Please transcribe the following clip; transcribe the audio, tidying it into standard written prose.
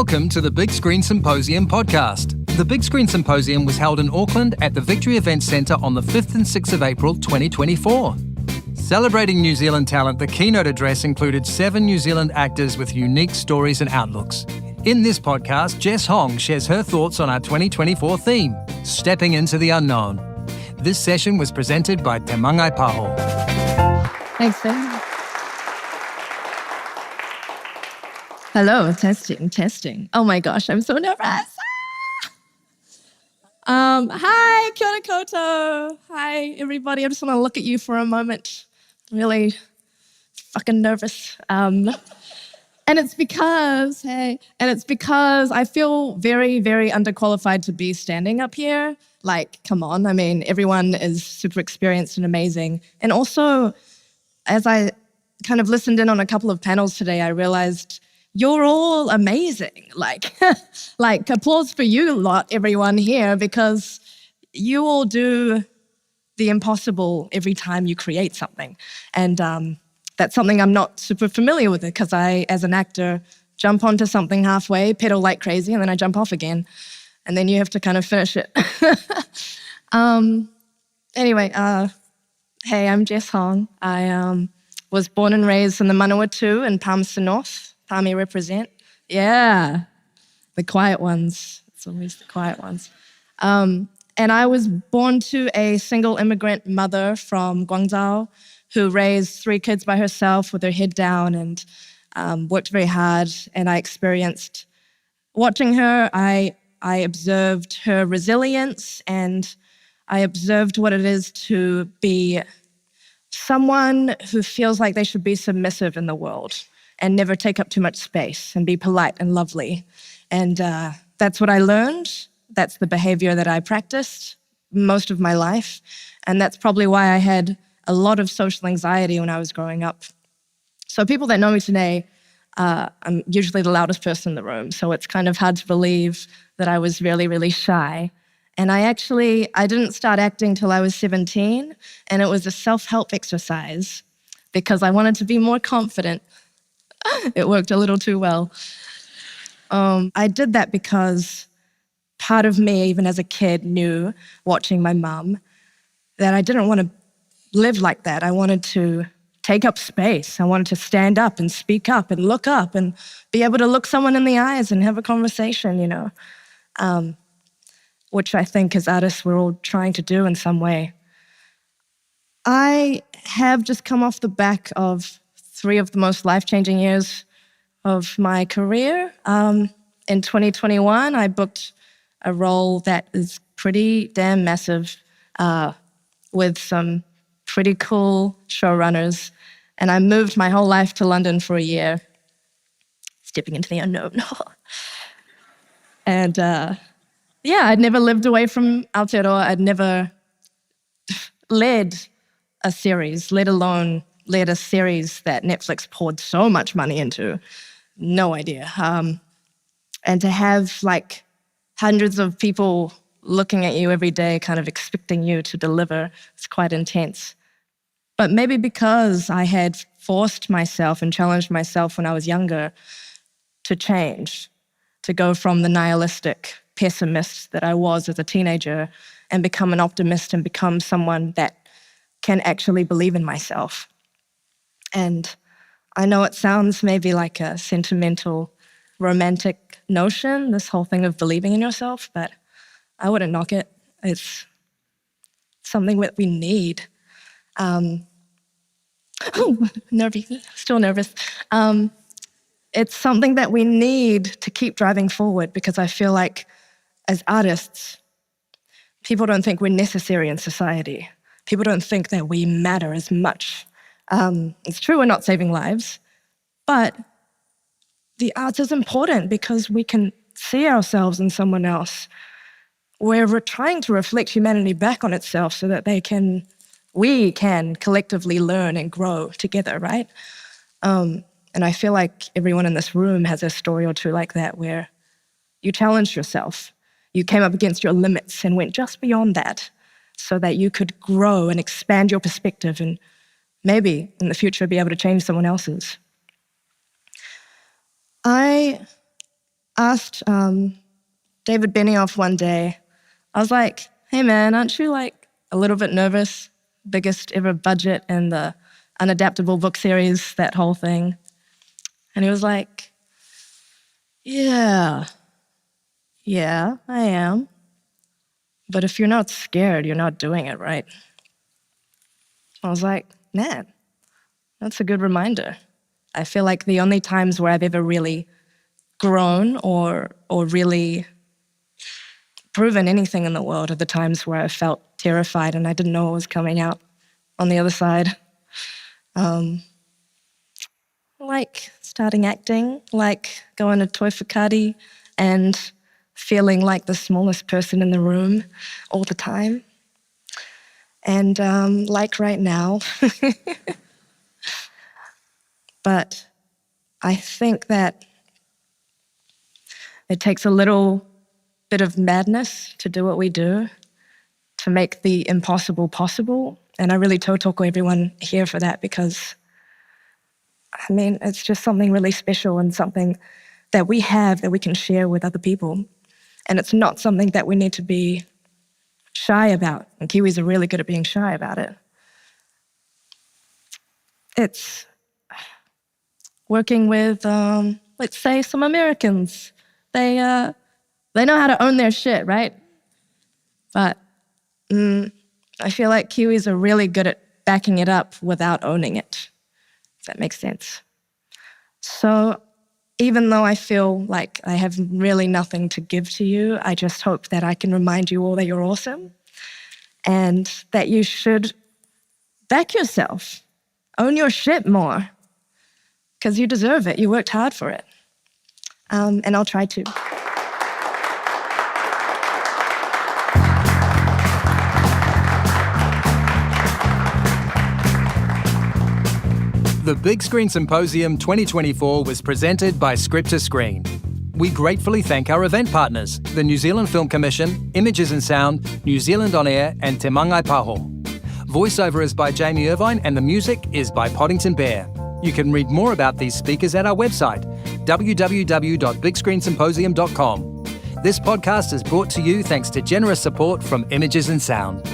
Welcome to the Big Screen Symposium podcast. The Big Screen Symposium was held in Auckland at the Victory Events Centre on the 5th and 6th of April 2024. Celebrating New Zealand talent, the keynote address included 7 New Zealand actors with unique stories and outlooks. In this podcast, Jess Hong shares her thoughts on our 2024 theme, Stepping into the Unknown. This session was presented by Te Mangai Paho. Thanks, Ben. Hello, testing. Oh my gosh, I'm so nervous. Hi, kia ora koutou. Hi, everybody. I just want to look at you for a moment. Really fucking nervous. And it's because I feel very, very underqualified to be standing up here. Like, come on. I mean, everyone is super experienced and amazing. And also, as I kind of listened in on a couple of panels today, I realized you're all amazing. Like applause for you lot, everyone here, because you all do the impossible every time you create something. And that's something I'm not super familiar with because I, as an actor, jump onto something halfway, pedal like crazy, and then I jump off again. And then you have to kind of finish it. Anyway, hey, I'm Jess Hong. I was born and raised in the Manawatu in Palmerston North. Palmy represent. Yeah, the quiet ones. It's always the quiet ones. And I was born to a single immigrant mother from Guangzhou who raised 3 kids by herself with her head down and worked very hard. And I experienced, watching her, I observed her resilience and I observed what it is to be someone who feels like they should be submissive in the world and never take up too much space and be polite and lovely. And that's what I learned. That's the behavior that I practiced most of my life. And that's probably why I had a lot of social anxiety when I was growing up. So people that know me today, I'm usually the loudest person in the room. So it's kind of hard to believe that I was really, really shy. And I didn't start acting till I was 17. And it was a self-help exercise because I wanted to be more confident. It worked a little too well. I did that because part of me, even as a kid, knew, watching my mum, that I didn't want to live like that. I wanted to take up space. I wanted to stand up and speak up and look up and be able to look someone in the eyes and have a conversation, you know, which I think as artists we're all trying to do in some way. I have just come off the back of 3 of the most life-changing years of my career. In 2021, I booked a role that is pretty damn massive with some pretty cool showrunners. And I moved my whole life to London for a year, stepping into the unknown. And yeah, I'd never lived away from Aotearoa. I'd never led a series, let alone led a series that Netflix poured so much money into. No idea. And to have like hundreds of people looking at you every day, kind of expecting you to deliver, it's quite intense. But maybe because I had forced myself and challenged myself when I was younger to change, to go from the nihilistic pessimist that I was as a teenager and become an optimist and become someone that can actually believe in myself. And I know it sounds maybe like a sentimental, romantic notion, this whole thing of believing in yourself, but I wouldn't knock it. It's something that we need. Still nervous. It's something that we need to keep driving forward because I feel like as artists, people don't think we're necessary in society. People don't think that we matter as much. It's true we're not saving lives, but the arts is important because we can see ourselves in someone else. We're trying to reflect humanity back on itself so that we can collectively learn and grow together, right? And I feel like everyone in this room has a story or two like that where you challenged yourself. You came up against your limits and went just beyond that so that you could grow and expand your perspective and maybe in the future be able to change someone else's. I asked David Benioff one day, I was like, hey man, aren't you like a little bit nervous? Biggest ever budget in the unadaptable book series, that whole thing. And he was like, yeah, I am. But if you're not scared, you're not doing it right. I was like, man, that's a good reminder. I feel like the only times where I've ever really grown or really proven anything in the world are the times where I felt terrified and I didn't know what was coming out on the other side. Like starting acting, like going to Toi Whakaari and feeling like the smallest person in the room all the time. And like right now. But I think that it takes a little bit of madness to do what we do, to make the impossible possible. And I really tautoko everyone here for that because, I mean, it's just something really special and something that we have that we can share with other people. And it's not something that we need to be shy about. And Kiwis are really good at being shy about it. It's working with, let's say, some Americans. They know how to own their shit, right? But I feel like Kiwis are really good at backing it up without owning it, if that makes sense. So even though I feel like I have really nothing to give to you, I just hope that I can remind you all that you're awesome and that you should back yourself, own your shit more, because you deserve it. You worked hard for it. And I'll try to. The Big Screen Symposium 2024 was presented by Script to Screen. We gratefully thank our event partners, the New Zealand Film Commission, Images and Sound, New Zealand On Air, and Te Mangai Paho. Voiceover is by Jamie Irvine and the music is by Poddington Bear. You can read more about these speakers at our website, www.bigscreensymposium.com. This podcast is brought to you thanks to generous support from Images and Sound.